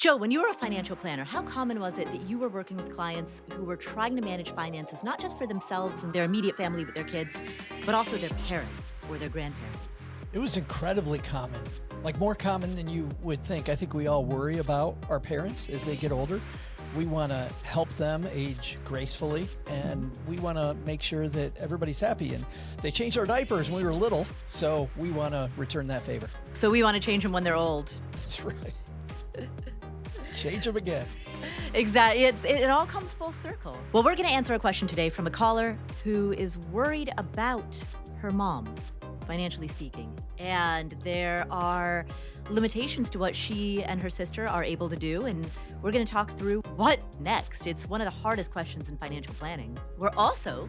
Joe, when you were a financial planner, how common was it that you were working with clients who were trying to manage finances, not just for themselves and their immediate family with their kids, but also their parents or their grandparents? It was incredibly common, like more common than you would think. I think we all worry about our parents as they get older. We want to help them age gracefully, and we want to make sure that everybody's happy. And they changed our diapers when we were little, so we want to return that favor. So we want to change them when they're old. That's right. Change them again. Exactly. It all comes full circle. Well, we're going to answer a question today from a caller who is worried about her mom, financially speaking. And there are limitations to what she and her sister are able to do. And we're going to talk through what next. It's one of the hardest questions in financial planning. We're also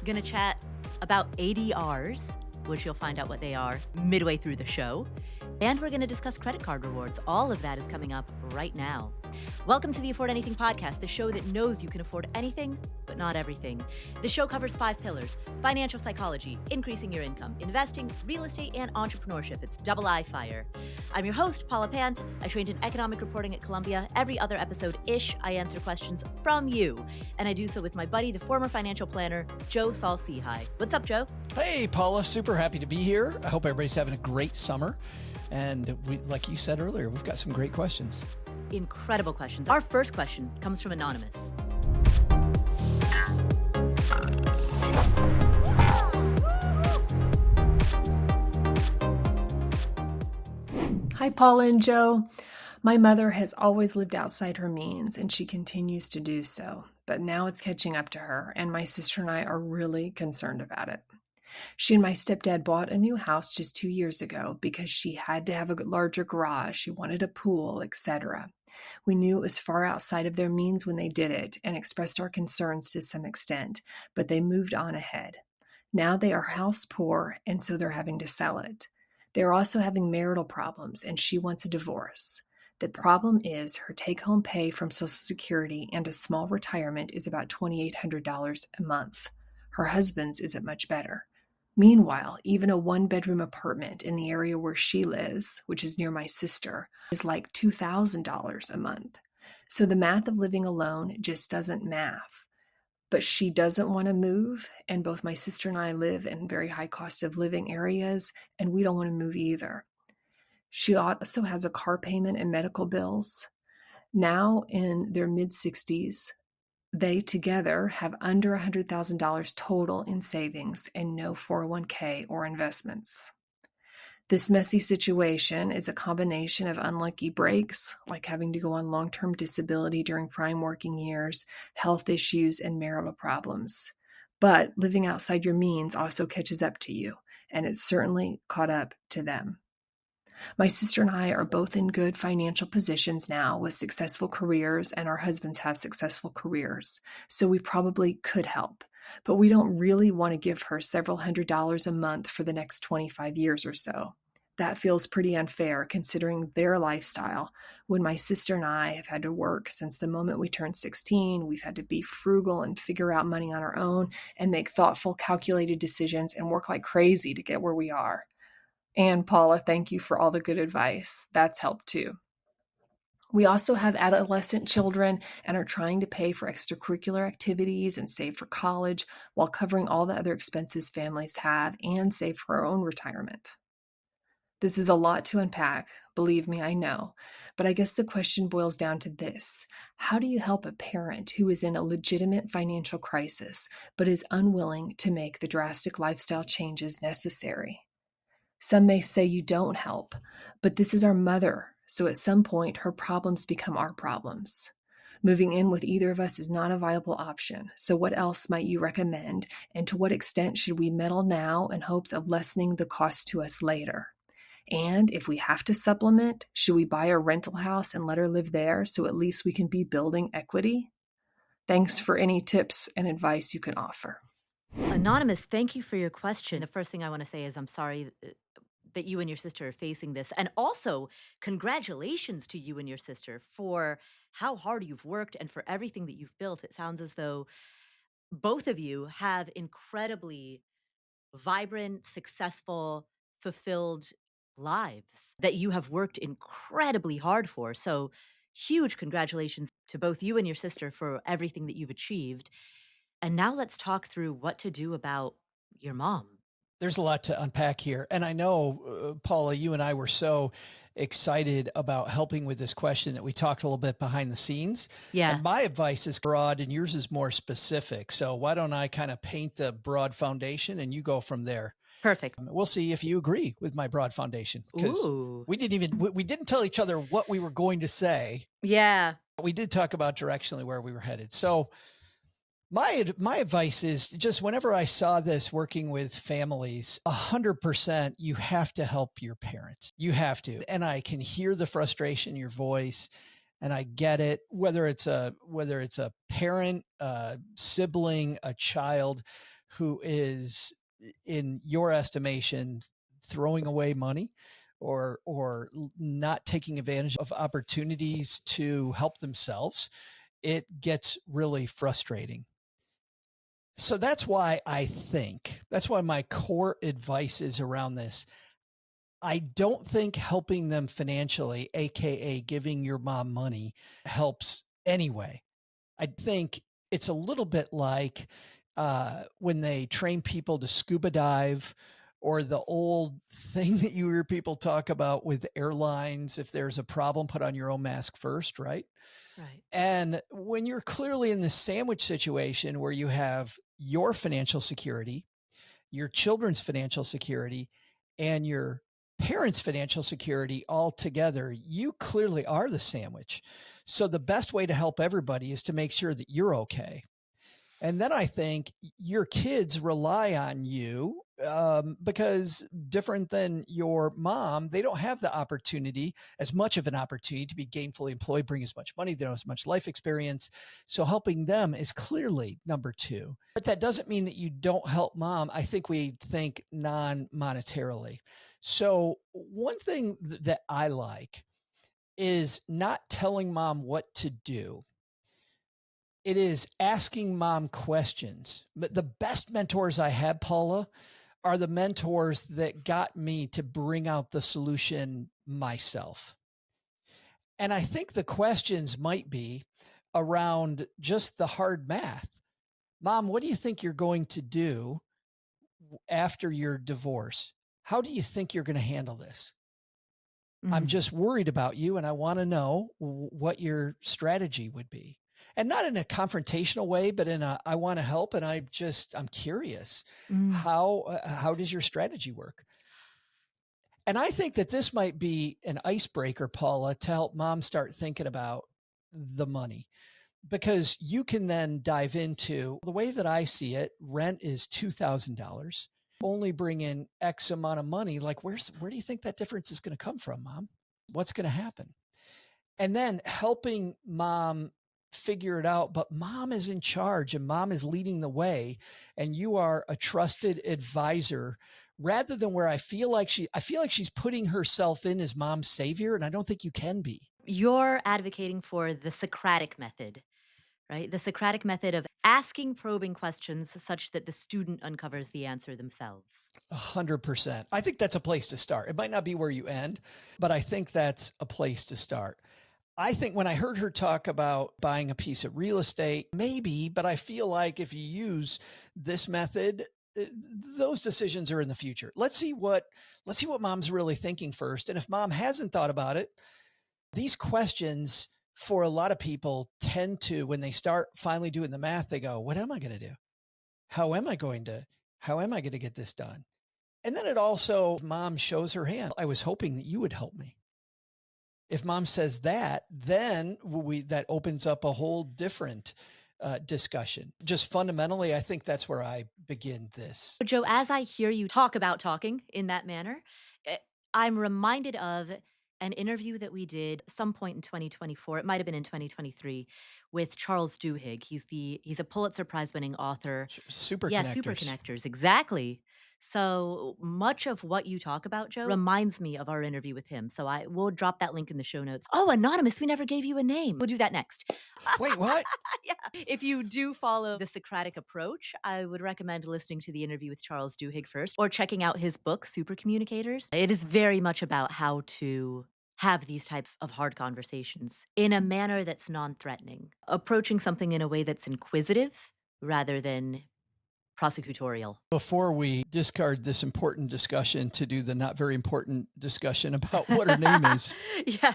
going to chat about ADRs, which you'll find out what they are midway through the show. And we're going to discuss credit card rewards. All of that is coming up right now. Welcome to the Afford Anything podcast, the show that knows you can afford anything, but not everything. The show covers 5 pillars: financial psychology, increasing your income, investing, real estate, and entrepreneurship. It's double I fire. I'm your host, Paula Pant. I trained in economic reporting at Columbia. Every other episode-ish, I answer questions from you. And I do so with my buddy, the former financial planner, Joe Saul-Sehy. What's up, Joe? Hey, Paula, super happy to be here. I hope everybody's having a great summer. And we, like you said earlier, we've got some great questions. Incredible questions. Our first question comes from Anonymous. Hi, Paula and Joe. My mother has always lived outside her means, and she continues to do so. But now it's catching up to her, and my sister and I are really concerned about it. She and my stepdad bought a new house just 2 years ago because she had to have a larger garage, she wanted a pool, etc. We knew it was far outside of their means when they did it and expressed our concerns to some extent, but they moved on ahead. Now they are house poor, and so they're having to sell it. They're also having marital problems, and she wants a divorce. The problem is her take-home pay from Social Security and a small retirement is about $2,800 a month. Her husband's isn't much better. Meanwhile, even a one-bedroom apartment in the area where she lives, which is near my sister, is like $2,000 a month. So the math of living alone just doesn't math. But she doesn't want to move, and both my sister and I live in very high cost of living areas, and we don't want to move either. She also has a car payment and medical bills. Now in their mid-60s, they together have under $100,000 total in savings and no 401k or investments. This messy situation is a combination of unlucky breaks, like having to go on long-term disability during prime working years, health issues, and marital problems. But living outside your means also catches up to you, and it's certainly caught up to them. My sister and I are both in good financial positions now with successful careers, and our husbands have successful careers, so we probably could help. But we don't really want to give her several $100s a month for the next 25 years or so. That feels pretty unfair considering their lifestyle. When my sister and I have had to work since the moment we turned 16, we've had to be frugal and figure out money on our own and make thoughtful, calculated decisions and work like crazy to get where we are. And Paula, thank you for all the good advice. That's helped too. We also have adolescent children and are trying to pay for extracurricular activities and save for college while covering all the other expenses families have and save for our own retirement. This is a lot to unpack, believe me, I know, but I guess the question boils down to this. How do you help a parent who is in a legitimate financial crisis but is unwilling to make the drastic lifestyle changes necessary? Some may say you don't help, but this is our mother, so at some point her problems become our problems. Moving in with either of us is not a viable option, so what else might you recommend, and to what extent should we meddle now in hopes of lessening the cost to us later? And if we have to supplement, should we buy a rental house and let her live there so at least we can be building equity? Thanks for any tips and advice you can offer. Anonymous, thank you for your question. The first thing I want to say is I'm sorry that you and your sister are facing this. And also, congratulations to you and your sister for how hard you've worked and for everything that you've built. It sounds as though both of you have incredibly vibrant, successful, fulfilled lives that you have worked incredibly hard for. So Huge congratulations to both you and your sister for everything that you've achieved. And now let's talk through what to do about your mom. There's a lot to unpack here. And I know, Paula, you and I were so excited about helping with this question that we talked a little bit behind the scenes. Yeah, And my advice is broad and yours is more specific. So why don't I kind of paint the broad foundation and you go from there? perfect. We'll see if you agree with my broad foundation because Ooh. we didn't tell each other what we were going to say. Yeah. We did talk about directionally where we were headed. So my advice is just whenever I saw this working with families, 100%, you have to help your parents. You have to. And I can hear the frustration in your voice and I get it, whether it's a parent, a sibling, a child who is in your estimation throwing away money or not taking advantage of opportunities to help themselves, it gets really frustrating. So that's why my core advice is around this. I don't think helping them financially, AKA giving your mom money, helps anyway. I think it's a little bit like when they train people to scuba dive, or the old thing that you hear people talk about with airlines. If there's a problem, put on your own mask first, right? Right. And when you're clearly in this sandwich situation where you have your financial security, your children's financial security, and your parents' financial security all together, you clearly are the sandwich. So the best way to help everybody is to make sure that you're okay. And then I think your kids rely on you because different than your mom, they don't have the opportunity, as much of an opportunity to be gainfully employed, bring as much money, they don't have as much life experience. So helping them is clearly number two. But that doesn't mean that you don't help mom. I think we think non-monetarily. So one thing that I like is not telling mom what to do. It is asking mom questions. But the best mentors I had, Paula, are the mentors that got me to bring out the solution myself. And I think the questions might be around just the hard math. Mom, what do you think you're going to do after your divorce? How do you think you're going to handle this? I'm Mhm. just worried about you and I want to know what your strategy would be. And not in a confrontational way, but in a I want to help and I'm curious. Mm. How does your strategy work? And I think that this might be an icebreaker, Paula, to help mom start thinking about the money because you can then dive into the way that I see it. Rent is $2,000. Only bring in X amount of money. Like, where do you think that difference is going to come from, mom? What's going to happen? And then helping mom figure it out. But mom is in charge and mom is leading the way. And you are a trusted advisor rather than where I feel like she's putting herself in as mom's savior. And I don't think you can be. You're advocating for the Socratic method, right? The Socratic method of asking probing questions such that the student uncovers the answer themselves. 100%. I think that's a place to start. It might not be where you end, but I think that's a place to start. I think when I heard her talk about buying a piece of real estate, maybe, but I feel like if you use this method, those decisions are in the future. Let's see what mom's really thinking first. And if mom hasn't thought about it, these questions for a lot of people tend to, when they start finally doing the math, they go, what am I going to do? How am I going to, how am I going to get this done? And then it also, mom shows her hand. I was hoping that you would help me. If mom says that, then that opens up a whole different discussion. Just fundamentally, I think that's where I begin this. Joe, as I hear you talk about talking in that manner, eh, I'm reminded of an interview that we did some point in 2024. It might have been in 2023 with Charles Duhigg. He's a Pulitzer Prize winning author. Super Yeah, super connectors. connectors, exactly. So much of what you talk about, Joe, reminds me of our interview with him. So I will drop that link in the show notes. Oh, anonymous, we never gave you a name. We'll do that next. Wait, what? Yeah. If you do follow the Socratic approach, I would recommend listening to the interview with Charles Duhigg first or checking out his book, Super Communicators. It is very much about how to have these types of hard conversations in a manner that's non-threatening, approaching something in a way that's inquisitive rather than prosecutorial. Before we discard this important discussion to do the not very important discussion about what her name is, Yeah.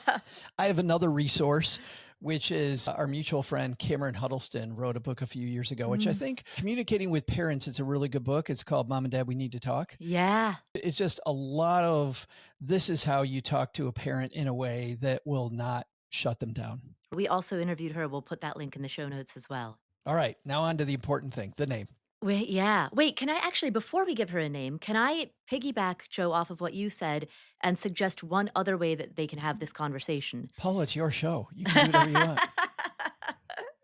I have another resource, which is our mutual friend Cameron Huddleston wrote a book a few years ago, which I think Communicating with Parents is a really good book. It's called Mom and Dad, We Need to Talk. Yeah. It's just a lot of this is how you talk to a parent in a way that will not shut them down. We also interviewed her. We'll put that link in the show notes as well. All right, now on to the important thing, the name. Wait, yeah. Wait, can I actually, before we give her a name, can I piggyback, Joe, off of what you said and suggest one other way that they can have this conversation? Paula, it's your show. You can do whatever you want.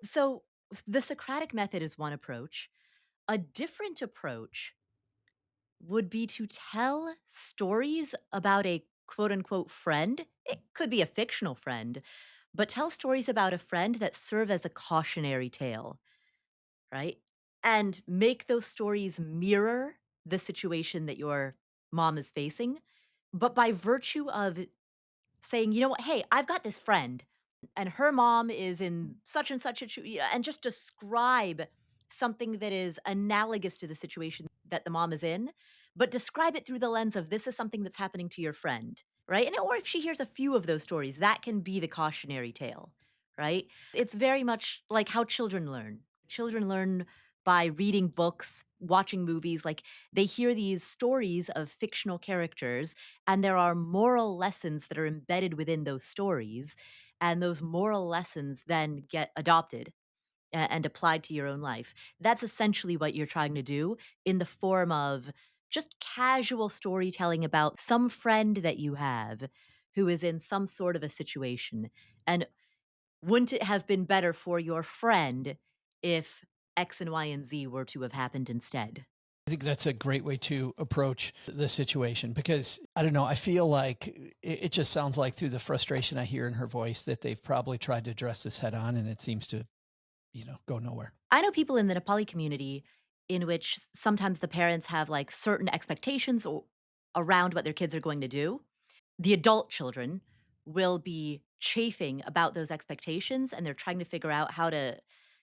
So, the Socratic Method is one approach. A different approach would be to tell stories about a quote unquote friend. It could be a fictional friend, but tell stories about a friend that serve as a cautionary tale, right? And make those stories mirror the situation that your mom is facing. But by virtue of saying, you know what, hey, I've got this friend and her mom is in such and such a, and just describe something that is analogous to the situation that the mom is in, but describe it through the lens of this is something that's happening to your friend, right? And or if she hears a few of those stories, that can be the cautionary tale, right? It's very much like how children learn. Children learn by reading books, watching movies, like they hear these stories of fictional characters and there are moral lessons that are embedded within those stories. And those moral lessons then get adopted and applied to your own life. That's essentially what you're trying to do in the form of just casual storytelling about some friend that you have who is in some sort of a situation. And wouldn't it have been better for your friend if X and Y and Z were to have happened instead? I think that's a great way to approach the situation because I don't know. I feel like it just sounds like through the frustration I hear in her voice that they've probably tried to address this head on and it seems to, go nowhere. I know people in the Nepali community in which sometimes the parents have like certain expectations around what their kids are going to do. The adult children will be chafing about those expectations and they're trying to figure out how to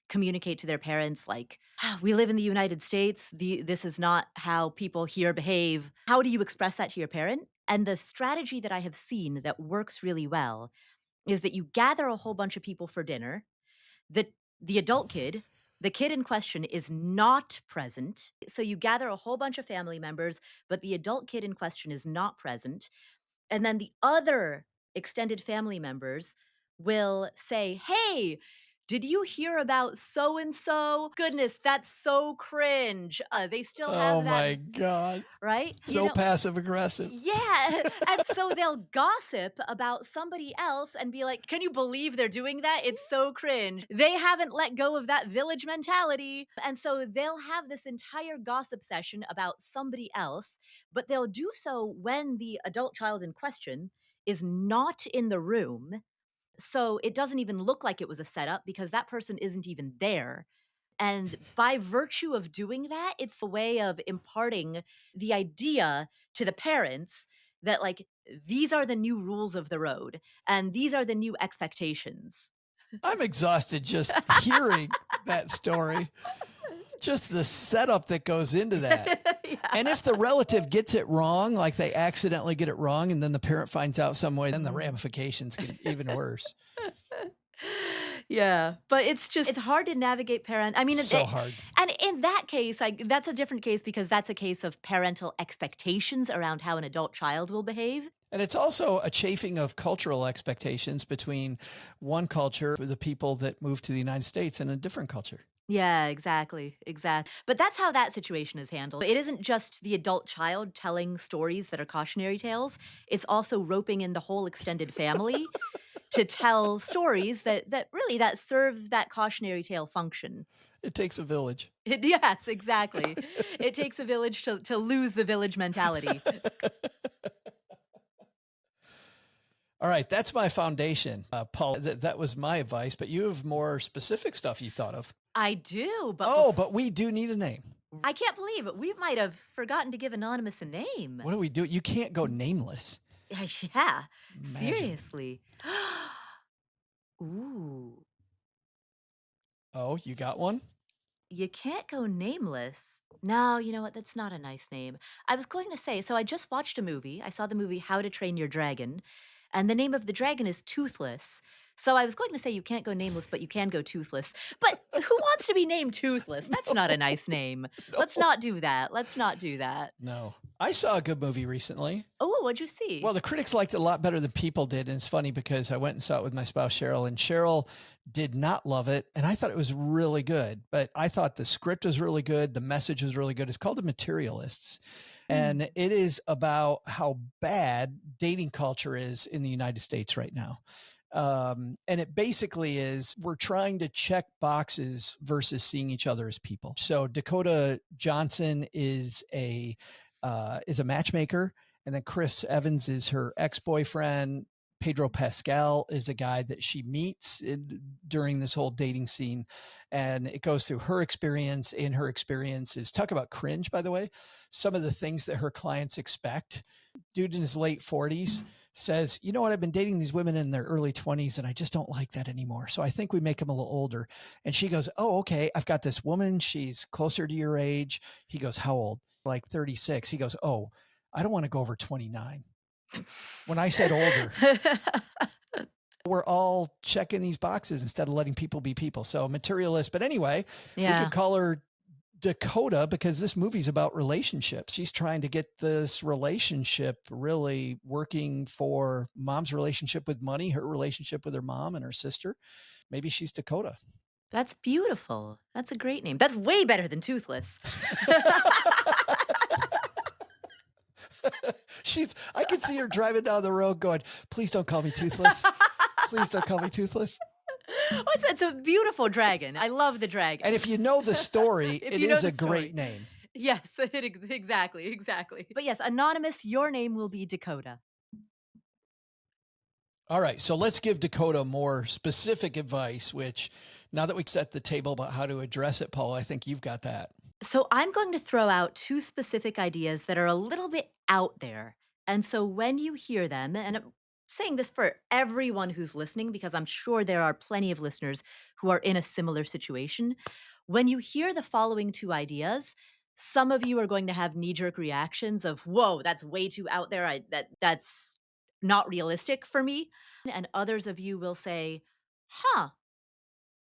communicate to their parents like, "Ah, we live in the United States, this is not how people here behave. How do you express that to your parent?" And the strategy that I have seen that works really well is that you gather a whole bunch of people for dinner. The adult kid, the kid in question is not present. So you gather a whole bunch of family members, but the adult kid in question is not present. And then the other extended family members will say, "Hey, did you hear about so and so? Goodness, that's so cringe. They still Oh have that, my God. right?" So passive aggressive. Yeah. And so they'll gossip about somebody else and be like, "Can you believe they're doing that? It's so cringe. They haven't let go of that village mentality." And so they'll have this entire gossip session about somebody else, but they'll do so when the adult child in question is not in the room. So it doesn't even look like it was a setup because that person isn't even there. And by virtue of doing that, it's a way of imparting the idea to the parents that, like, these are the new rules of the road and these are the new expectations. I'm exhausted just hearing that story. Just the setup that goes into that. Yeah. And if the relative gets it wrong, like they accidentally get it wrong, and then the parent finds out some way, then the ramifications get even worse. Yeah, but it's hard to navigate parent. I mean, So hard. and in that case, that's a different case because that's a case of parental expectations around how an adult child will behave. And it's also a chafing of cultural expectations between one culture, the people that moved to the United States, and a different culture. Yeah, exactly. Exactly. But that's how that situation is handled. It isn't just the adult child telling stories that are cautionary tales. It's also roping in the whole extended family to tell stories that really that serve that cautionary tale function. It takes a village. Yes, exactly. It takes a village to lose the village mentality. All right, that's my foundation, Paul. That was my advice, but you have more specific stuff you thought of. I do, but But we do need a name. I can't believe it. We might have forgotten to give Anonymous a name. What do we do? You can't go nameless. Yeah, Imagine. seriously. Ooh. Oh, you got one? You can't go nameless. No, you know what? That's not a nice name. I was going to say, so I just watched a movie. I saw the movie How to Train Your Dragon, and the name of the dragon is Toothless. So I was going to say you can't go nameless, but you can go toothless. But who wants to be named Toothless? That's not a nice name. Let's No. not do that. Let's not do that. No. I saw a good movie recently. Oh, what'd you see? Well, the critics liked it a lot better than people did. And it's funny because I went and saw it with my spouse, Cheryl, and Cheryl did not love it. And I thought it was really good, but I thought the script was really good. The message was really good. It's called The Materialists. And it is about how bad dating culture is in the United States right now. And it basically is we're trying to check boxes versus seeing each other as people. So Dakota Johnson is a matchmaker, and then Chris Evans is her ex-boyfriend. Pedro Pascal is a guy that she meets during this whole dating scene, and it goes through her experience. In her experiences, talk about cringe, by the way, some of the things that her clients expect. Dude in his late 40s says, you know what, I've been dating these women in their early 20s and I just don't like that anymore. So I think we make them a little older. And she goes, oh, okay, I've got this woman. She's closer to your age. He goes, how old? Like 36. He goes, oh, I don't want to go over 29. When I said older, we're all checking these boxes instead of letting people be people. So materialist. But anyway, we could call her Dakota because this movie's about relationships. She's trying to get this relationship really working for mom's relationship with money, her relationship with her mom and her sister. Maybe she's Dakota. That's beautiful. That's a great name. That's way better than Toothless. I could see her driving down the road going, please don't call me Toothless. Please don't call me Toothless. Oh, it's a beautiful dragon. I love the dragon. And if you know the story, it is a great name. Yes, exactly. But yes, anonymous, your name will be Dakota. All right, so let's give Dakota more specific advice, which now that we set the table about how to address it, Paul, I think you've got that. So I'm going to throw out two specific ideas that are a little bit out there. And so when you hear them, and I'm saying this for everyone who's listening, because I'm sure there are plenty of listeners who are in a similar situation. When you hear the following two ideas, some of you are going to have knee-jerk reactions of, whoa, that's way too out there. That's not realistic for me. And others of you will say, huh,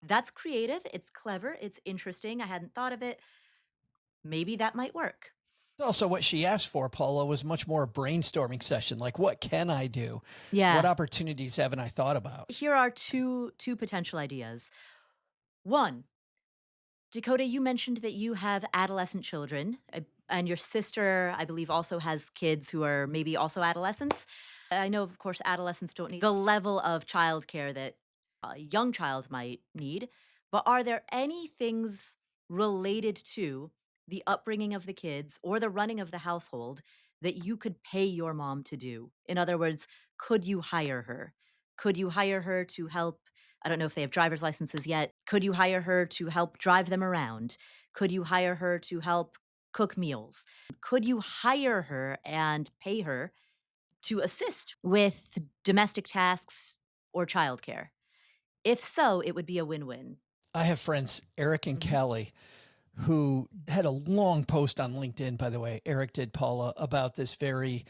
that's creative. It's clever. It's interesting. I hadn't thought of it. Maybe that might work. Also, what she asked for, Paula, was much more a brainstorming session. Like, what can I do? Yeah. What opportunities haven't I thought about? Here are two potential ideas. One, Dakota, you mentioned that you have adolescent children, and your sister, I believe, also has kids who are maybe also adolescents. I know, of course, adolescents don't need the level of childcare that a young child might need, but are there any things related to the upbringing of the kids or the running of the household that you could pay your mom to do? In other words, could you hire her? Could you hire her to help? I don't know if they have driver's licenses yet. Could you hire her to help drive them around? Could you hire her to help cook meals? Could you hire her and pay her to assist with domestic tasks or childcare? If so, it would be a win-win. I have friends, Eric and Callie, who had a long post on LinkedIn, by the way, Eric did, Paula, about this very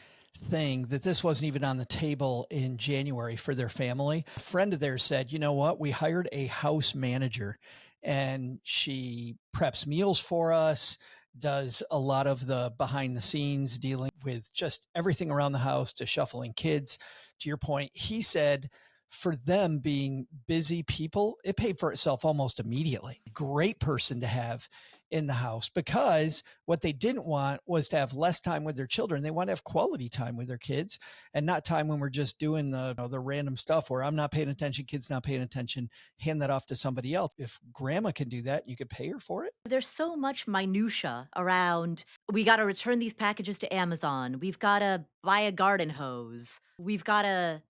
thing, that this wasn't even on the table in January for their family. A friend of theirs said, you know what, we hired a house manager and she preps meals for us, does a lot of the behind the scenes dealing with just everything around the house to shuffling kids. To your point, he said, for them being busy people, it paid for itself almost immediately. Great person to have in the house, because what they didn't want was to have less time with their children. They want to have quality time with their kids, and not time when we're just doing the random stuff where I'm not paying attention, kids not paying attention, hand that off to somebody else. If grandma can do that, you could pay her for it. There's so much minutia around, we got to return these packages to Amazon. We've got to buy a garden hose. We've got to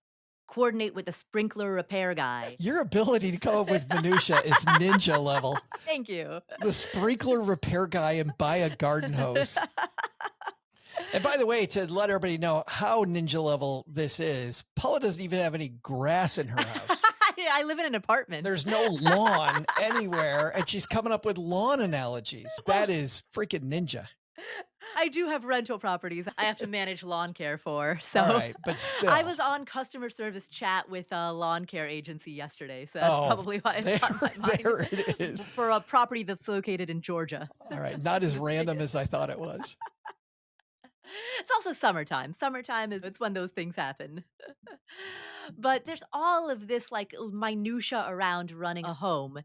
coordinate with a sprinkler repair guy. Your ability to come up with minutia is ninja level. Thank you. The sprinkler repair guy and buy a garden hose. And by the way, to let everybody know how ninja level this is, Paula doesn't even have any grass in her house. I live in an apartment. There's no lawn anywhere, and she's coming up with lawn analogies. That is freaking ninja. I do have rental properties I have to manage lawn care for. So All right, but still. I was on customer service chat with a lawn care agency yesterday. So that's probably why it's on my mind. There it is. For a property that's located in Georgia. All right, not as random as I thought it was. It's also summertime. Summertime it's when those things happen. But there's all of this like minutia around running a home.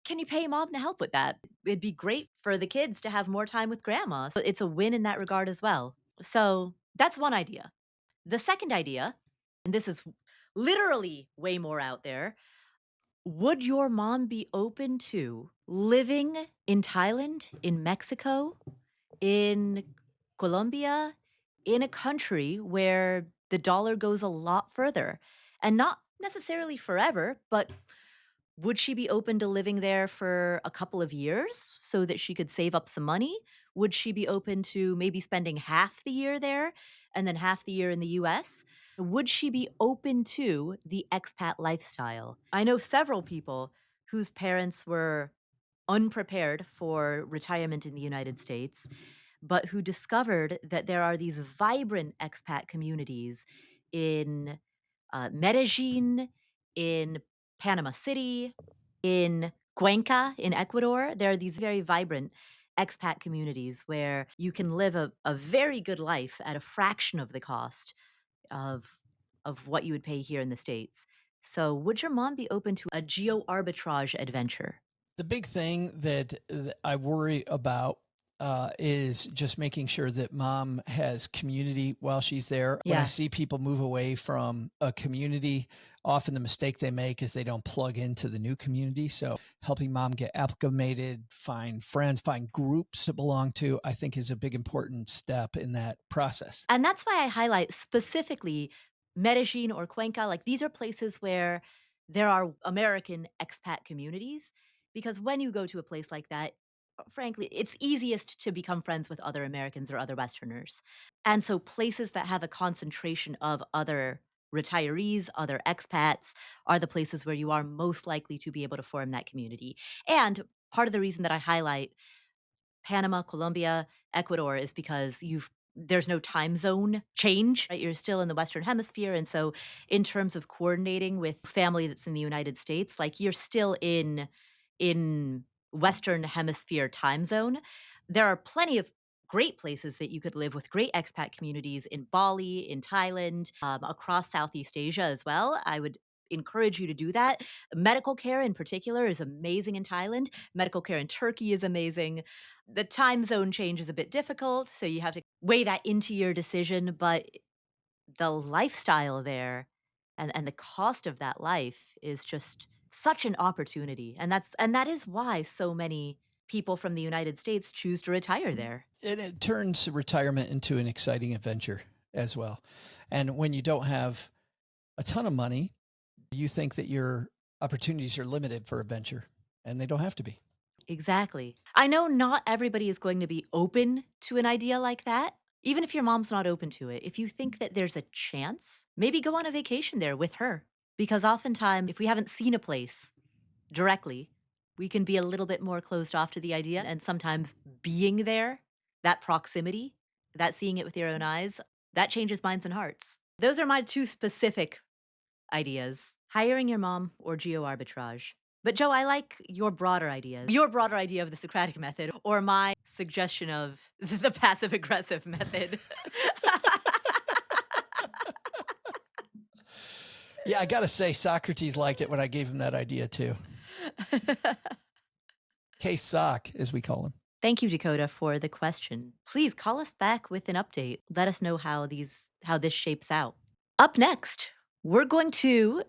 Can you pay mom to help with that? It'd be great for the kids to have more time with grandma. So it's a win in that regard as well. So that's one idea. The second idea, and this is literally way more out there, would your mom be open to living in Thailand, in Mexico, in Colombia, in a country where the dollar goes a lot further? And not necessarily forever, but would she be open to living there for a couple of years so that she could save up some money? Would she be open to maybe spending half the year there and then half the year in the US? Would she be open to the expat lifestyle? I know several people whose parents were unprepared for retirement in the United States, but who discovered that there are these vibrant expat communities in Medellin, in Panama City, in Cuenca, in Ecuador. There are these very vibrant expat communities where you can live a very good life at a fraction of the cost of what you would pay here in the States. So would your mom be open to a geo arbitrage adventure? The big thing that I worry about is just making sure that mom has community while she's there. When I see people move away from a community, often the mistake they make is they don't plug into the new community. So helping mom get acclimated, find friends, find groups to belong to, I think is a big important step in that process. And that's why I highlight specifically Medellin or Cuenca. Like these are places where there are American expat communities, because when you go to a place like that, frankly, it's easiest to become friends with other Americans or other Westerners. And so places that have a concentration of other retirees, other expats, are the places where you are most likely to be able to form that community. And part of the reason that I highlight Panama, Colombia, Ecuador is because there's no time zone change, right? You're still in the Western Hemisphere. And so in terms of coordinating with family that's in the United States, like you're still in Western Hemisphere time zone. There are plenty of great places that you could live with great expat communities in Bali, in Thailand, across Southeast Asia as well. I would encourage you to do that. Medical care in particular is amazing in Thailand. Medical care in Turkey is amazing. The time zone change is a bit difficult, so you have to weigh that into your decision, but the lifestyle there and the cost of that life is just such an opportunity. And that is why so many people from the United States choose to retire there. And it turns retirement into an exciting adventure as well. And when you don't have a ton of money, you think that your opportunities are limited for adventure, and they don't have to be. Exactly. I know not everybody is going to be open to an idea like that. Even if your mom's not open to it, if you think that there's a chance, maybe go on a vacation there with her. Because oftentimes, if we haven't seen a place directly, we can be a little bit more closed off to the idea. And sometimes being there, that proximity, that seeing it with your own eyes, that changes minds and hearts. Those are my two specific ideas: hiring your mom or geo arbitrage. But Joe, I like your broader ideas. Your broader idea of the Socratic method, or my suggestion of the passive aggressive method. Yeah, I got to say, Socrates liked it when I gave him that idea too. Case Sock, as we call him. Thank you, Dakota, for the question. Please call us back with an update. Let us know how this shapes out. Up next, we're going to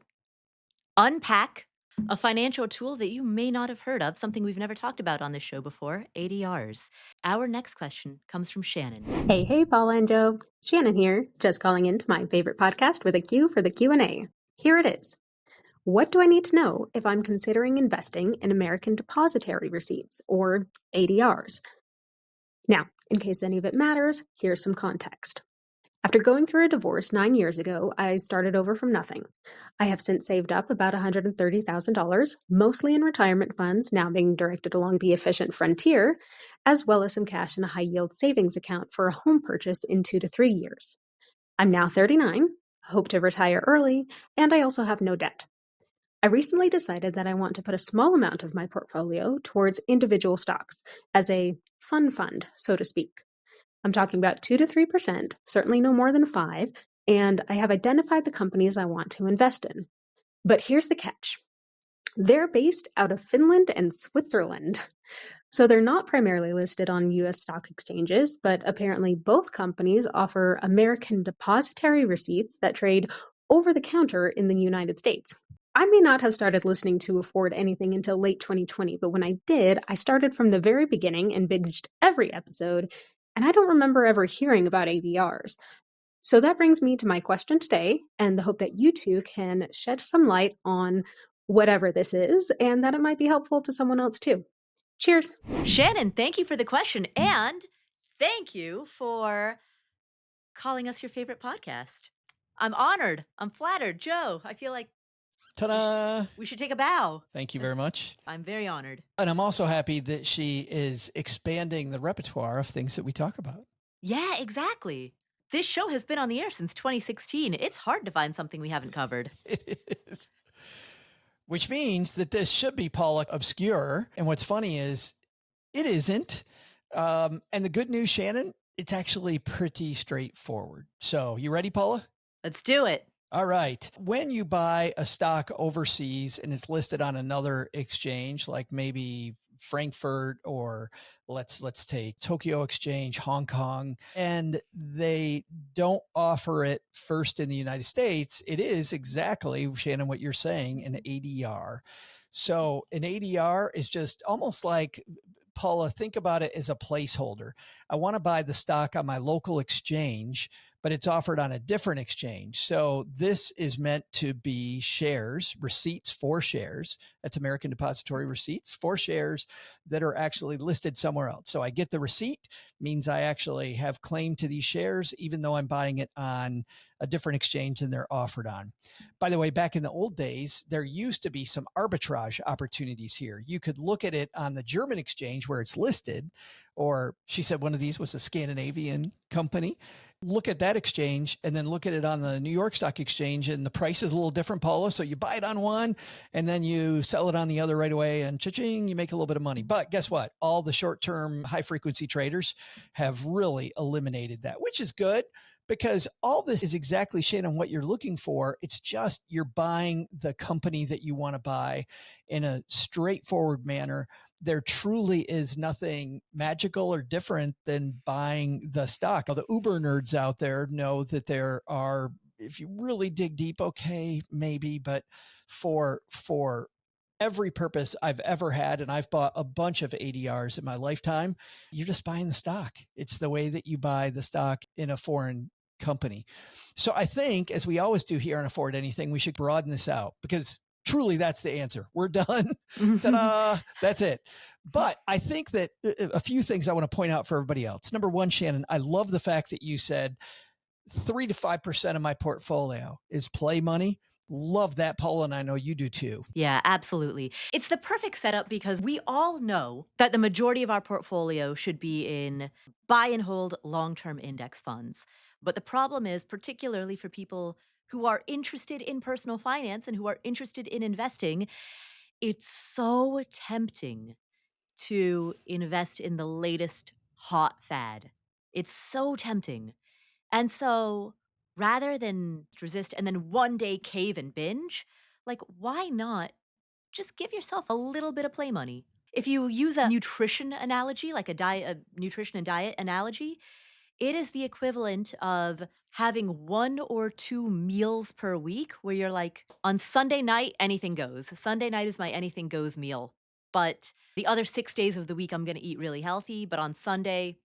unpack a financial tool that you may not have heard of, something we've never talked about on this show before, ADRs. Our next question comes from Shannon. Hey, Paula and Joe. Shannon here, just calling into my favorite podcast with a Q for the Q&A. Here it is. What do I need to know if I'm considering investing in American Depository Receipts, or ADRs? Now, In case any of it matters, here's some context. After going through a divorce 9 years ago, I started over from nothing. I have since saved up about $130,000, mostly in retirement funds now being directed along the efficient frontier, as well as some cash in a high-yield savings account for a home purchase in 2 to 3 years. I'm now 39, hope to retire early, and I also have no debt. I recently decided that I want to put a small amount of my portfolio towards individual stocks as a fund, so to speak. I'm talking about 2 to 3%, certainly no more than 5, and I have identified the companies I want to invest in. But here's the catch. They're based out of Finland and Switzerland. So they're not primarily listed on US stock exchanges, but apparently both companies offer American Depository Receipts that trade over the counter in the United States. I may not have started listening to Afford Anything until late 2020, but when I did, I started from the very beginning and binged every episode, and I don't remember ever hearing about ADRs. So that brings me to my question today, and the hope that you two can shed some light on whatever this is, and that it might be helpful to someone else too. Cheers. Shannon, thank you for the question. And thank you for calling us your favorite podcast. I'm honored. I'm flattered. Joe, I feel like Ta-da! we should take a bow. Thank you very much. I'm very honored. And I'm also happy that she is expanding the repertoire of things that we talk about. Yeah, exactly. This show has been on the air since 2016. It's hard to find something we haven't covered. It is. Which means that this should be, Paula, obscure. And what's funny is it isn't. And the good news, Shannon, it's actually pretty straightforward. So you ready, Paula? Let's do it. All right. When you buy a stock overseas and it's listed on another exchange, like maybe Frankfurt or let's take Tokyo Exchange, Hong Kong, and they don't offer it first in the United States, it is exactly, Shannon, what you're saying, an ADR. So an ADR is just almost like, Paula, think about it as a placeholder. I want to buy the stock on my local exchange, but it's offered on a different exchange. So this is meant to be shares, receipts for shares. That's American Depository Receipts for shares that are actually listed somewhere else. So I get the receipt, means I actually have claim to these shares, even though I'm buying it on a different exchange than they're offered on. By the way, back in the old days, there used to be some arbitrage opportunities here. You could look at it on the German exchange where it's listed, or she said one of these was a Scandinavian company. Look at that exchange and then look at it on the New York Stock Exchange, and the price is a little different, Paula. So you buy it on one and then you sell it on the other right away, and cha-ching, you make a little bit of money. But guess what? All the short-term high-frequency traders have really eliminated that, which is good, because all this is exactly, Shannon, what you're looking for. It's just you're buying the company that you want to buy in a straightforward manner. There truly is nothing magical or different than buying the stock. Now, the Uber nerds out there know that there are, if you really dig deep, okay, maybe, but for every purpose I've ever had, and I've bought a bunch of ADRs in my lifetime, you're just buying the stock. It's the way that you buy the stock in a foreign company. So I think, as we always do here on Afford Anything, we should broaden this out, because truly that's the answer. We're done. Ta-da! That's it. But I think that a few things I want to point out for everybody else. Number one, Shannon, I love the fact that you said 3 to 5% of my portfolio is play money. Love that, Paula, and I know you do too. Yeah, absolutely. It's the perfect setup because we all know that the majority of our portfolio should be in buy and hold long-term index funds. But the problem is, particularly for people who are interested in personal finance and who are interested in investing, it's so tempting to invest in the latest hot fad. It's so tempting. And so rather than resist and then one day cave and binge, like, why not just give yourself a little bit of play money? If you use a nutrition analogy, like a nutrition and diet analogy, it is the equivalent of having 1 or 2 meals per week where you're like, on Sunday night, anything goes. Sunday night is my anything goes meal. But the other 6 days of the week, I'm going to eat really healthy. But on Sunday,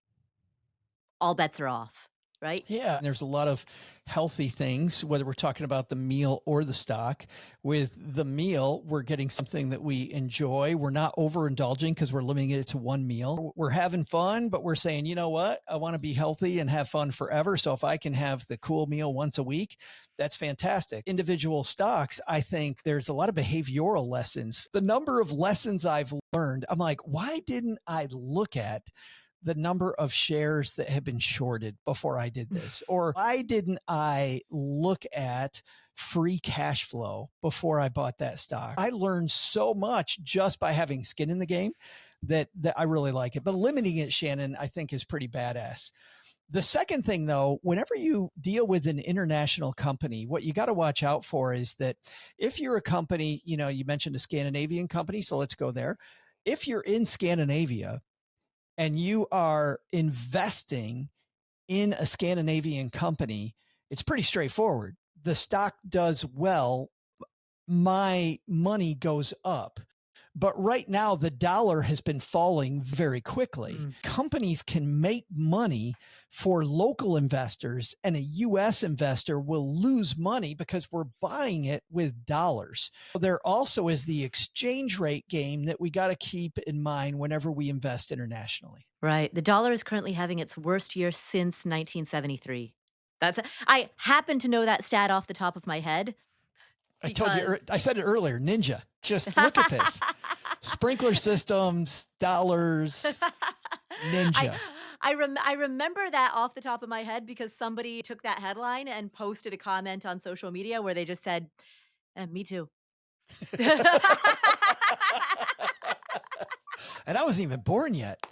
all bets are off. right? Yeah, there's a lot of healthy things, whether we're talking about the meal or the stock. With the meal, we're getting something that we enjoy. We're not overindulging because we're limiting it to one meal. We're having fun, but we're saying, you know what? I want to be healthy and have fun forever. So if I can have the cool meal once a week, that's fantastic. Individual stocks, I think there's a lot of behavioral lessons. The number of lessons I've learned, I'm like, why didn't I look at the number of shares that have been shorted before I did this? Or why didn't I look at free cash flow before I bought that stock? I learned so much just by having skin in the game that I really like it. But limiting it, Shannon, I think is pretty badass. The second thing, though, whenever you deal with an international company, what you got to watch out for is that if you're a company, you mentioned a Scandinavian company, so let's go there. If you're in Scandinavia, and you are investing in a Scandinavian company, it's pretty straightforward. The stock does well, my money goes up. But right now, the dollar has been falling very quickly. Companies can make money for local investors, and a U.S. investor will lose money because we're buying it with dollars. There also is the exchange rate game that we got to keep in mind whenever we invest internationally. Right. The dollar is currently having its worst year since 1973. I happen to know that stat off the top of my head. I told you, I said it earlier, ninja. Just look at this. Sprinkler systems, dollars, ninja. I remember that off the top of my head because somebody took that headline and posted a comment on social media where they just said, me too. And I wasn't even born yet.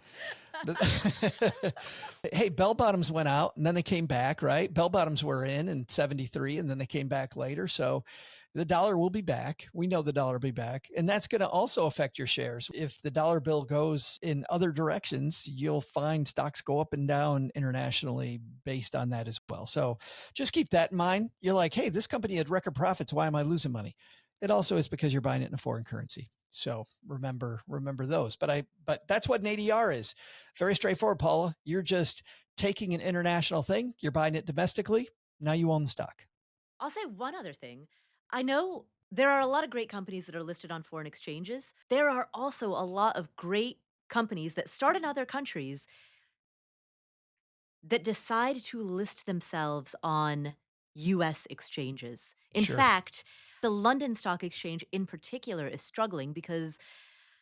Hey, bell bottoms went out and then they came back, right? Bell bottoms were in 73 and then they came back later. So the dollar will be back. We know the dollar will be back. And that's going to also affect your shares. If the dollar bill goes in other directions, you'll find stocks go up and down internationally based on that as well. So just keep that in mind. You're like, hey, this company had record profits. Why am I losing money? It also is because you're buying it in a foreign currency. So remember those. But that's what an ADR is. Very straightforward, Paula. You're just taking an international thing. You're buying it domestically. Now you own the stock. I'll say one other thing. I know there are a lot of great companies that are listed on foreign exchanges. There are also a lot of great companies that start in other countries that decide to list themselves on US exchanges. In Sure. fact, the London Stock Exchange in particular is struggling because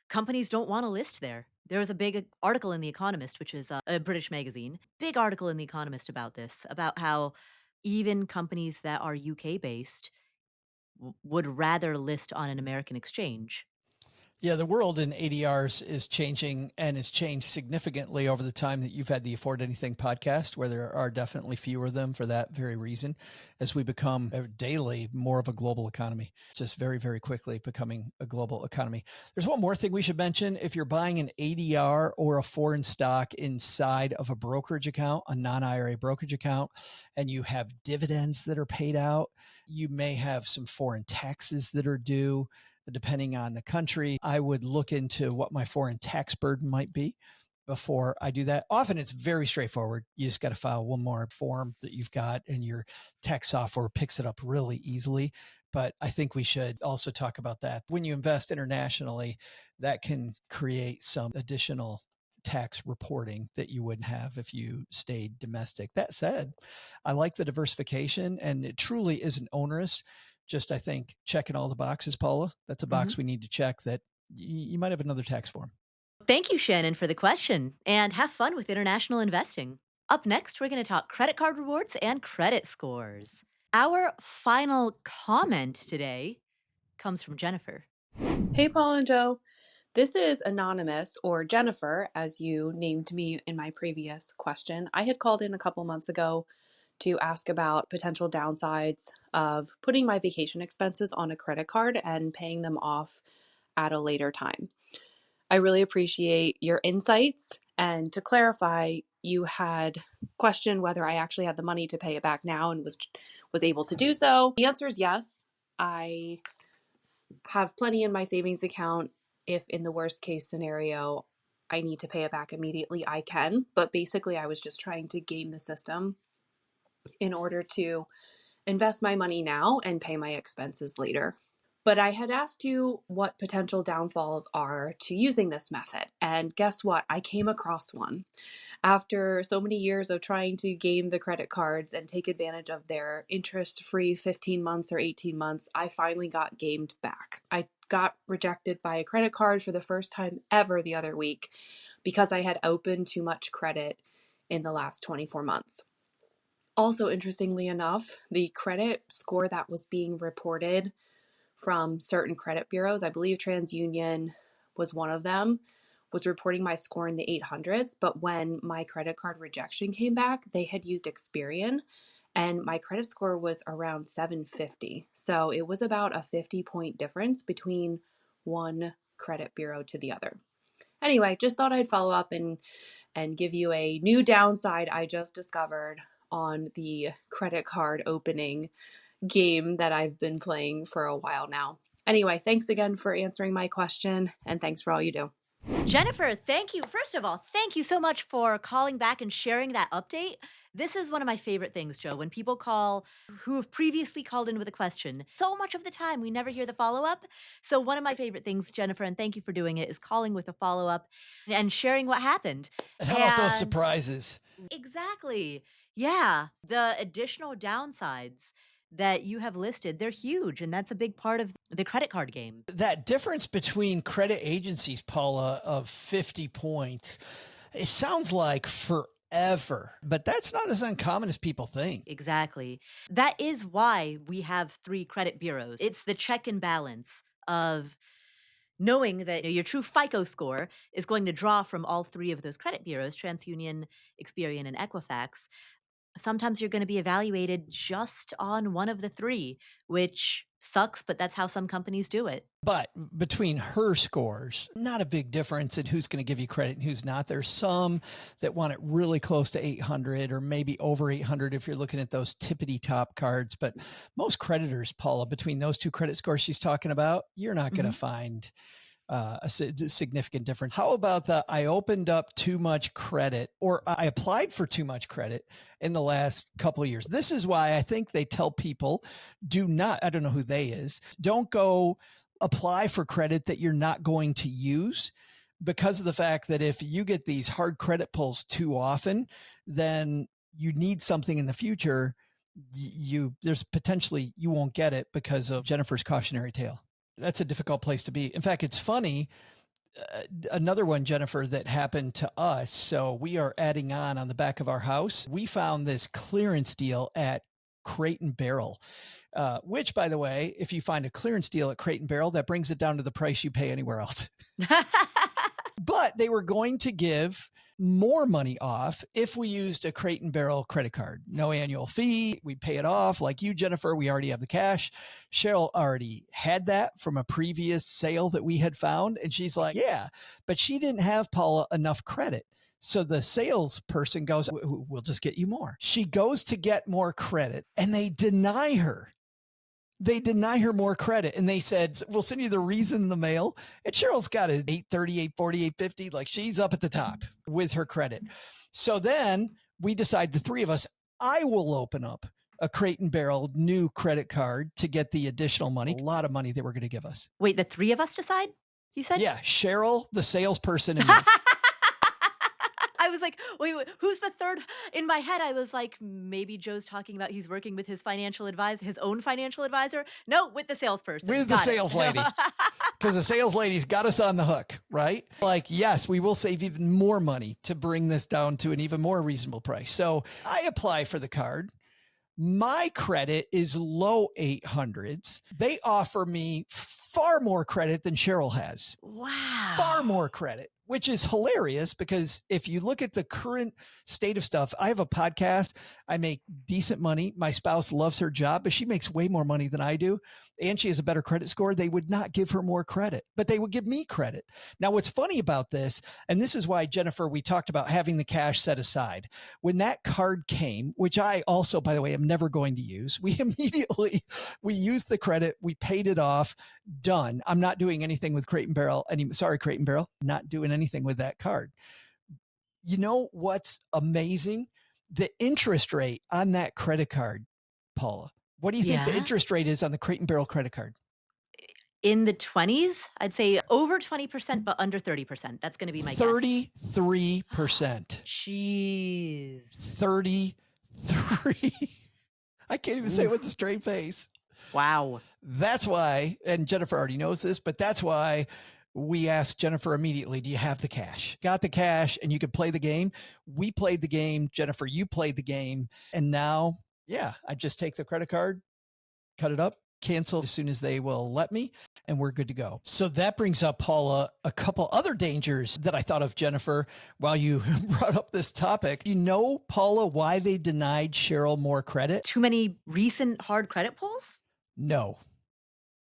companies don't want to list there. There was a big article in The Economist, which is a British magazine, big article in The Economist about this, about how even companies that are UK based would rather list on an American exchange. Yeah, the world in ADRs is changing, and it's changed significantly over the time that you've had the Afford Anything podcast, where there are definitely fewer of them for that very reason, as we become daily more of a global economy, just very, very quickly becoming a global economy. There's one more thing we should mention. If you're buying an ADR or a foreign stock inside of a brokerage account, a non-IRA brokerage account, and you have dividends that are paid out, you may have some foreign taxes that are due. Depending on the country, I would look into what my foreign tax burden might be before I do that. Often it's very straightforward. You just got to file one more form that you've got and your tax software picks it up really easily. But I think we should also talk about that. When you invest internationally, that can create some additional tax reporting that you wouldn't have if you stayed domestic. That said, I like the diversification, and it truly isn't onerous. Just, I think, checking all the boxes, Paula. That's a box we need to check that you might have another tax form. Thank you, Shannon, for the question, and have fun with international investing. Up next, we're going to talk credit card rewards and credit scores. Our final comment today comes from Jennifer. Hey, Paul and Joe. This is Anonymous, or Jennifer, as you named me in my previous question. I had called in a couple months ago to ask about potential downsides of putting my vacation expenses on a credit card and paying them off at a later time. I really appreciate your insights. And to clarify, you had questioned whether I actually had the money to pay it back now and was able to do so. The answer is yes. I have plenty in my savings account. If in the worst case scenario, I need to pay it back immediately, I can. But basically, I was just trying to game the system in order to invest my money now and pay my expenses later. But I had asked you what potential downfalls are to using this method. And guess what? I came across one. After so many years of trying to game the credit cards and take advantage of their interest-free 15 months or 18 months, I finally got gamed back. I got rejected by a credit card for the first time ever the other week because I had opened too much credit in the last 24 months. Also, interestingly enough, the credit score that was being reported from certain credit bureaus, I believe TransUnion was one of them, was reporting my score in the 800s. But when my credit card rejection came back, they had used Experian and my credit score was around 750. So it was about a 50-point difference between one credit bureau to the other. Anyway, just thought I'd follow up and give you a new downside I just discovered on the credit card opening game that I've been playing for a while now. Anyway, thanks again for answering my question, and thanks for all you do. Jennifer, thank you. First of all, thank you so much for calling back and sharing that update. This is one of my favorite things, Joe, when people call who have previously called in with a question. So much of the time, we never hear the follow-up. So one of my favorite things, Jennifer, and thank you for doing it, is calling with a follow-up and sharing what happened. And how about those surprises? Exactly. Yeah. The additional downsides that you have listed, they're huge. And that's a big part of the credit card game. That difference between credit agencies, Paula, of 50 points, it sounds like forever, but that's not as uncommon as people think. Exactly. That is why we have 3 credit bureaus. It's the check and balance of knowing that your true FICO score is going to draw from all 3 of those credit bureaus, TransUnion, Experian, and Equifax. Sometimes you're going to be evaluated just on one of the 3, which sucks, but that's how some companies do it. But between her scores, not a big difference in who's going to give you credit and who's not. There's some that want it really close to 800 or maybe over 800 if you're looking at those tippity top cards. But most creditors, Paula, between those 2 credit scores she's talking about, you're not going to find a significant difference. How about I opened up too much credit, or I applied for too much credit in the last couple of years? This is why I think they tell people I don't know who they is, don't go apply for credit that you're not going to use, because of the fact that if you get these hard credit pulls too often, then you need something in the future. There's potentially you won't get it because of Jennifer's cautionary tale. That's a difficult place to be. In fact, it's funny. Another one, Jennifer, that happened to us. So we are adding on the back of our house. We found this clearance deal at Crate and Barrel, which, by the way, if you find a clearance deal at Crate and Barrel, that brings it down to the price you pay anywhere else. But they were going to give more money off if we used a Crate and Barrel credit card. No annual fee. We pay it off. Like you, Jennifer, we already have the cash. Cheryl already had that from a previous sale that we had found. And she's like, yeah, but she didn't have, Paula, enough credit. So the salesperson goes, we'll just get you more. She goes to get more credit and they deny her. They deny her more credit. And they said, we'll send you the reason in the mail. And Cheryl's got it 830, 840, 850. Like she's up at the top with her credit. So then we decide, the 3 of us, I will open up a Crate and Barrel new credit card to get the additional money, a lot of money they were going to give us. Wait, the 3 of us decide? You said? Yeah. Cheryl, the salesperson, and me. I was like, wait, who's the third? In my head, I was like, maybe Joe's talking about he's working with his own financial advisor. No, with the salesperson. With the sales lady. Because the sales lady's got us on the hook, right? Like, yes, we will save even more money to bring this down to an even more reasonable price. So I apply for the card. My credit is low 800s. They offer me far more credit than Cheryl has. Wow. Far more credit, which is hilarious because if you look at the current state of stuff, I have a podcast. I make decent money. My spouse loves her job, but she makes way more money than I do. And she has a better credit score. They would not give her more credit, but they would give me credit. Now, what's funny about this, and this is why, Jennifer, we talked about having the cash set aside. When that card came, which I also, by the way, am never going to use, we used the credit. We paid it off. Done. I'm not doing anything with Crate and Barrel. Crate and Barrel, not doing anything with that card. You know what's amazing The interest rate on that credit card, Paula, what do you think the Yeah. interest rate is on the Crate and Barrel credit card? In the 20s, I'd say over 20%, but under 30%. That's going to be my guess. 33%. Jeez. 33. I can't even say it with a straight face. Wow. That's why, and Jennifer already knows this, but that's why we asked Jennifer immediately, do you have the cash? Got the cash and you could play the game. We played the game. Jennifer, you played the game. And now, yeah, I just take the credit card, cut it up, cancel as soon as they will let me, and we're good to go. So that brings up, Paula, a couple other dangers that I thought of, Jennifer, while you brought up this topic. You know, Paula, why they denied Cheryl more credit? Too many recent hard credit pulls? No.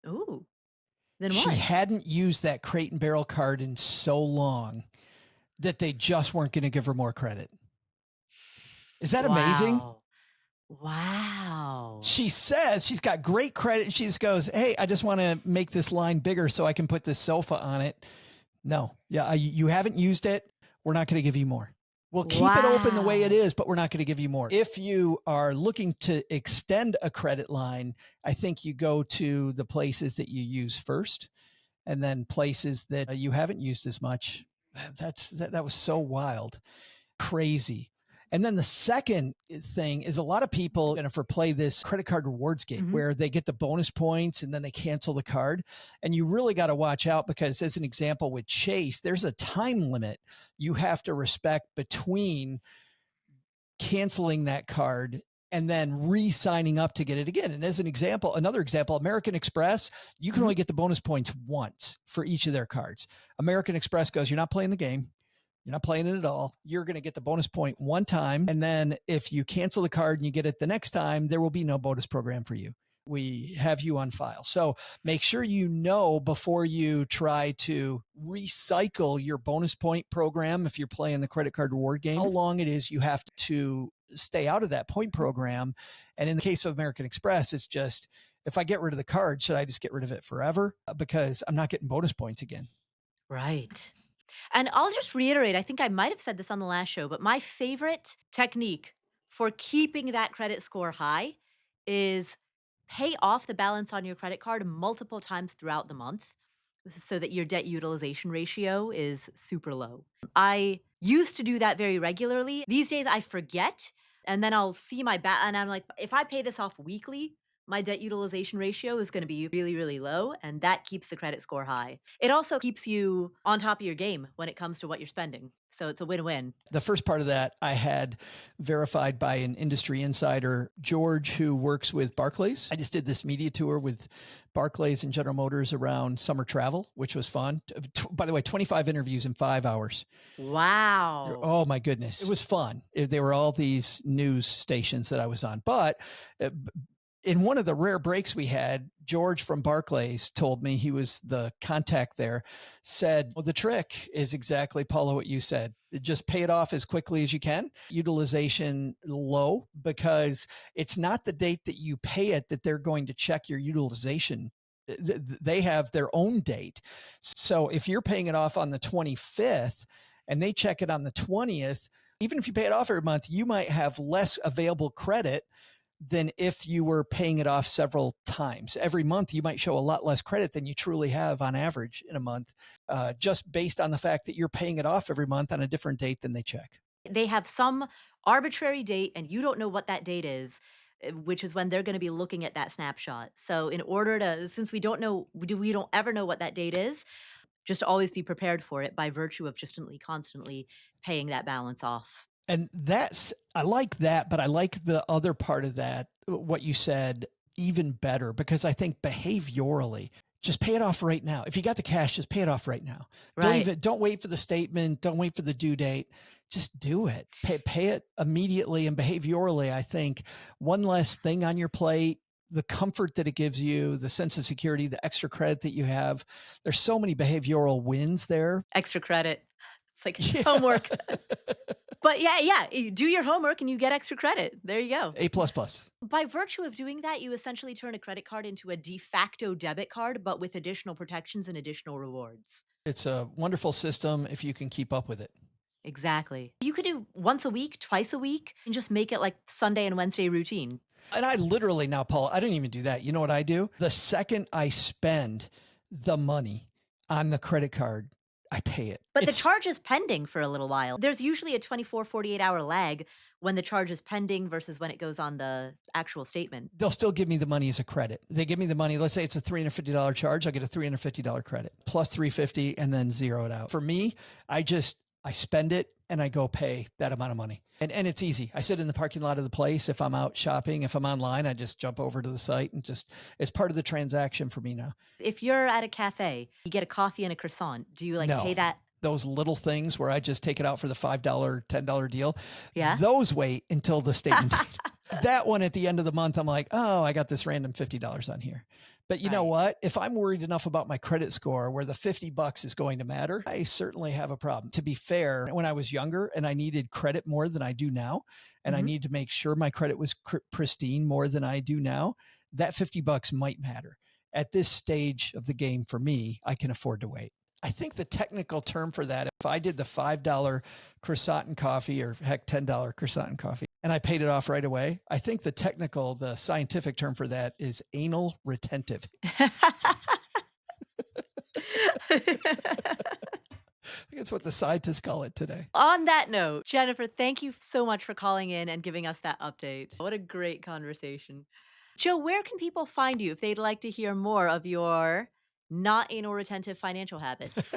Ooh. Then She what? hadn't used that Crate and Barrel card in so long that they just weren't going to give her more credit. Is that amazing? Wow. She says she's got great credit and she just goes, hey, I just want to make this line bigger so I can put this sofa on it. No, yeah, you haven't used it. We're not going to give you more. We'll keep it open the way it is, but we're not going to give you more. If you are looking to extend a credit line, I think you go to the places that you use first and then places that you haven't used as much. That was so wild, crazy. And then the second thing is a lot of people, Jennifer, play this credit card rewards game where they get the bonus points and then they cancel the card. And you really got to watch out because, as an example with Chase, there's a time limit you have to respect between canceling that card and then re-signing up to get it again. And as an example, another example, American Express, you can only get the bonus points once for each of their cards. American Express goes, you're not playing the game. You're not playing it at all. You're going to get the bonus point one time. And then if you cancel the card and you get it the next time, there will be no bonus program for you. We have you on file. So make sure you know before you try to recycle your bonus point program, if you're playing the credit card reward game, how long it is you have to stay out of that point program. And in the case of American Express, it's just, if I get rid of the card, should I just get rid of it forever? Because I'm not getting bonus points again. Right. And I'll just reiterate, I think I might have said this on the last show, but my favorite technique for keeping that credit score high is pay off the balance on your credit card multiple times throughout the month. This is so that your debt utilization ratio is super low. I used to do that very regularly. These days I forget, and then I'll see my and I'm like, if I pay this off weekly, my debt utilization ratio is going to be really, really low, and that keeps the credit score high. It also keeps you on top of your game when it comes to what you're spending. So it's a win-win. The first part of that I had verified by an industry insider, George, who works with Barclays. I just did this media tour with Barclays and General Motors around summer travel, which was fun. By the way, 25 interviews in 5 hours. Wow. Oh my goodness. It was fun. They were all these news stations that I was on, but in one of the rare breaks we had, George from Barclays told me, he was the contact there, said, well, the trick is exactly, Paula, what you said. Just pay it off as quickly as you can. Utilization low, because it's not the date that you pay it that they're going to check your utilization. They have their own date. So if you're paying it off on the 25th and they check it on the 20th, even if you pay it off every month, you might have less available credit than if you were paying it off several times. Every month, you might show a lot less credit than you truly have on average in a month, just based on the fact that you're paying it off every month on a different date than they check. They have some arbitrary date, and you don't know what that date is, which is when they're going to be looking at that snapshot. So in order to, since we don't ever know what that date is, just always be prepared for it by virtue of just constantly paying that balance off. And I like that, but I like the other part of that, what you said, even better, because I think behaviorally, just pay it off right now. If you got the cash, just pay it off right now. Right. Don't wait for the statement. Don't wait for the due date. Just do it. Pay it immediately. And behaviorally, I think one less thing on your plate, the comfort that it gives you, the sense of security, the extra credit that you have. There's so many behavioral wins there. Extra credit. It's like homework. But yeah, you do your homework and you get extra credit. There you go. A++. By virtue of doing that, you essentially turn a credit card into a de facto debit card, but with additional protections and additional rewards. It's a wonderful system if you can keep up with it. Exactly. You could do once a week, twice a week, and just make it like Sunday and Wednesday routine. And I literally now, Paul, I don't even do that. You know what I do? The second I spend the money on the credit card, I pay it. But the charge is pending for a little while. There's usually a 24, 48-hour lag when the charge is pending versus when it goes on the actual statement. They'll still give me the money as a credit. They give me the money. Let's say it's a $350 charge. I get a $350 credit plus $350 and then zero it out. For me, I spend it and I go pay that amount of money. And it's easy. I sit in the parking lot of the place. If I'm out shopping, if I'm online, I just jump over to the site and it's part of the transaction for me now. If you're at a cafe, you get a coffee and a croissant. Do you pay that? Those little things where I just take it out for the $5, $10 deal. Yeah. Those wait until the statement date. That one at the end of the month, I'm like, oh, I got this random $50 on here. But you know what? If I'm worried enough about my credit score where the $50 is going to matter, I certainly have a problem. To be fair, when I was younger and I needed credit more than I do now, and I need to make sure my credit was pristine more than I do now, that $50 might matter. At this stage of the game for me, I can afford to wait. I think the technical term for that, if I did the $5 croissant and coffee or heck, $10 croissant and coffee, and I paid it off right away, I think the scientific term for that is anal retentive. I think it's what the scientists call it today. On that note, Jennifer, thank you so much for calling in and giving us that update. What a great conversation. Joe, where can people find you if they'd like to hear more of your not anal retentive financial habits?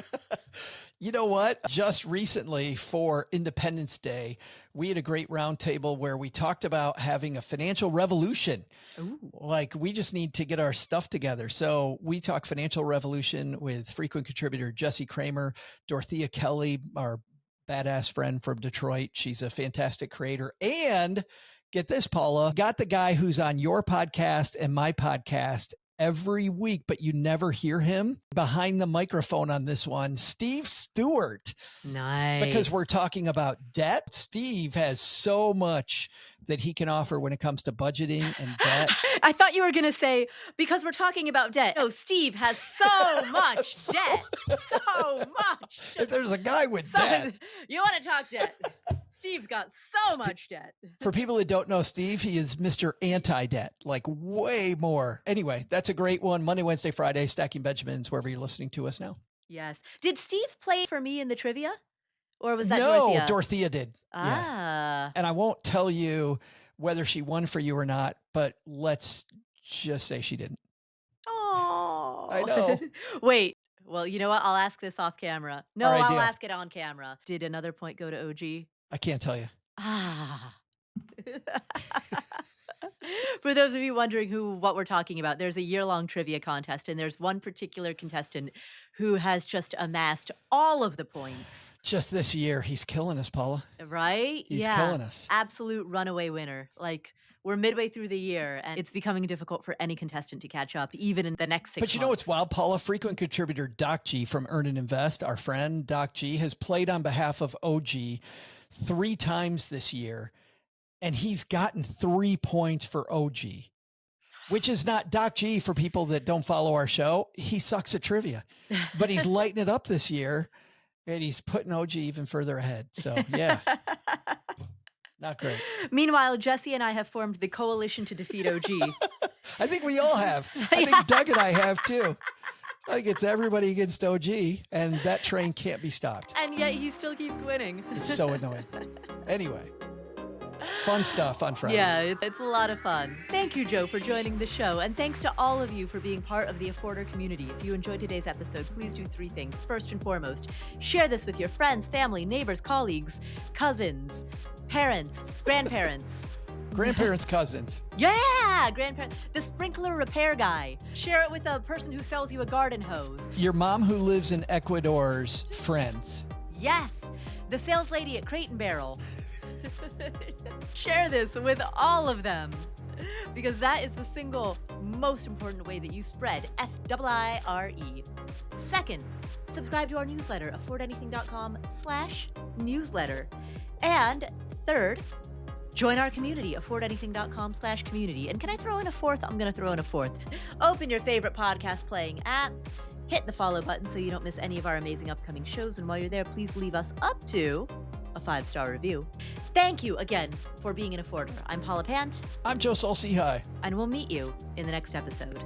You know what? Just recently for Independence Day, we had a great roundtable where we talked about having a financial revolution. Ooh. Like we just need to get our stuff together. So we talk financial revolution with frequent contributor Jesse Kramer, Dorothea Kelly, our badass friend from Detroit. She's a fantastic creator. And get this, Paula, got the guy who's on your podcast and my podcast every week, but you never hear him behind the microphone on this one, Steve Stewart. Nice. Because we're talking about debt. Steve has so much that he can offer when it comes to budgeting and debt. I thought you were going to say, because we're talking about debt. No, Steve has so much debt. So much. If there's a guy with debt. You want to talk debt. Steve's got so much debt. For people that don't know Steve, he is Mr. Anti-Debt, like way more. Anyway, that's a great one. Monday, Wednesday, Friday, Stacking Benjamins, wherever you're listening to us now. Yes. Did Steve play for me in the trivia? Or was that No, Dorothea did. Ah. Yeah. And I won't tell you whether she won for you or not, but let's just say she didn't. Oh. I know. Wait. Well, you know what? I'll ask this off camera. No, All right, I'll deal. ask it on camera. Did another point go to OG? I can't tell you. Ah. For those of you wondering what we're talking about, there's a year-long trivia contest, and there's one particular contestant who has just amassed all of the points. Just this year, he's killing us, Paula. Right? He's killing us. Absolute runaway winner. Like, we're midway through the year, and it's becoming difficult for any contestant to catch up, even in the next 6 months. But you know what's wild, Paula? Frequent contributor Doc G from Earn and Invest, our friend Doc G, has played on behalf of OG 3 times this year, and he's gotten 3 points for OG, which is not Doc G for people that don't follow our show. He sucks at trivia, but he's lighting it up this year, and he's putting OG even further ahead. So, yeah. Not great. Meanwhile, Jesse and I have formed the coalition to defeat OG. I think we all have. I think Doug and I have too. I think it's everybody against OG, and that train can't be stopped. And yet he still keeps winning. It's so annoying. Anyway, fun stuff on Fridays. Yeah, it's a lot of fun. Thank you, Joe, for joining the show. And thanks to all of you for being part of the Afforder community. If you enjoyed today's episode, please do 3 things. First and foremost, share this with your friends, family, neighbors, colleagues, cousins, parents, grandparents. Grandparents' cousins. Yeah, grandparents. The sprinkler repair guy. Share it with a person who sells you a garden hose. Your mom who lives in Ecuador's friends. Yes, the sales lady at Crate and Barrel. Share this with all of them, because that is the single most important way that you spread FIIRE. Second, subscribe to our newsletter, affordanything.com/newsletter. And third, join our community, affordanything.com/community. And can I throw in a fourth? I'm going to throw in a fourth. Open your favorite podcast playing app, hit the follow button so you don't miss any of our amazing upcoming shows. And while you're there, please leave us up to 5-star review. Thank you again for being an afforder. I'm Paula Pant. I'm Joe Saul-Sehy. And we'll meet you in the next episode.